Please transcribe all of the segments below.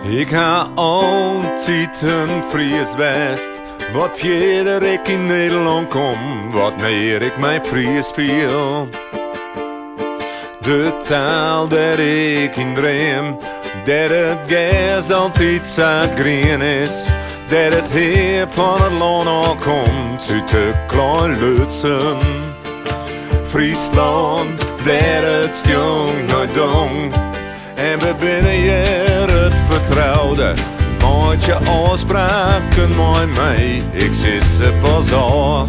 Ik ga altijd een Fries West. Wat verder ik in Nederland kom, wat meer ik mij Fries viel. De taal dat ik in dream, dat het gas altijd zo green is. Dat het heer van het land al komt uit de klein Lutsen. Friesland, dat het jong naar dong. En we binnen hier het vertrouwde. Maak je afspraken met mij, ik zie ze pas al.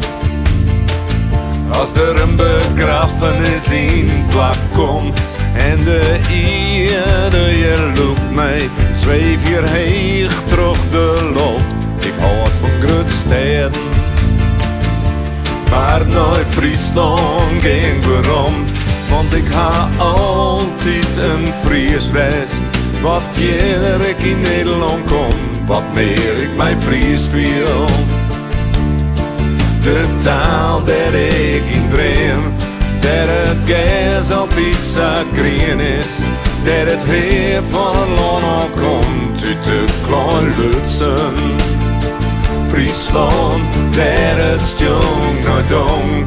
Als er een begrafenis in plak komt en de ierde je loopt mij, zweef je heeg terug de lucht. Ik houd van grote steden, maar naar Friesland ging waarom? Want ik ga altijd een Fries West. Wat verder ik in Nederland kom, wat meer ik mij Fries viel. De taal dat ik in dream, dat het gas altijd zo green is. Dat het heer van het land al komt uit de klein Lutsen. Friesland, dat het jong naar dong.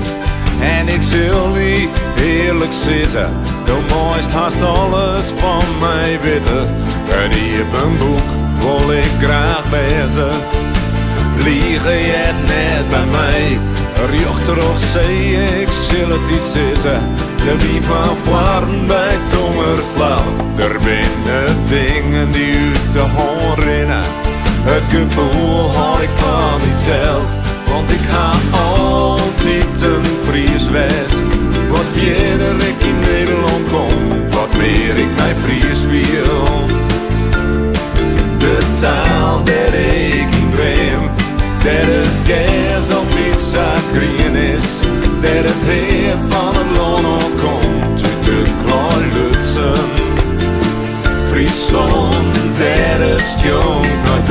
En ik zal die eerlijk zeggen, de mooist haast alles van mij weten. En hier op een boek wil ik graag lezen. Liegen je net bij mij, terug zei ik zal het iets zeggen. De wie van Vlaarden bij Tongerslag, er binnen dingen die uit de hand rennen. Het gevoel had ik van mezelf, want ik ga altijd een Fries West. Wat verder ik in Nederland kom, wat meer ik mij Fries viel. De taal dat ik in dream, dat het gas altijd zo green is. Dat het heer van het land al komt uit de klein Lutsen. Friesland, dat het jong naar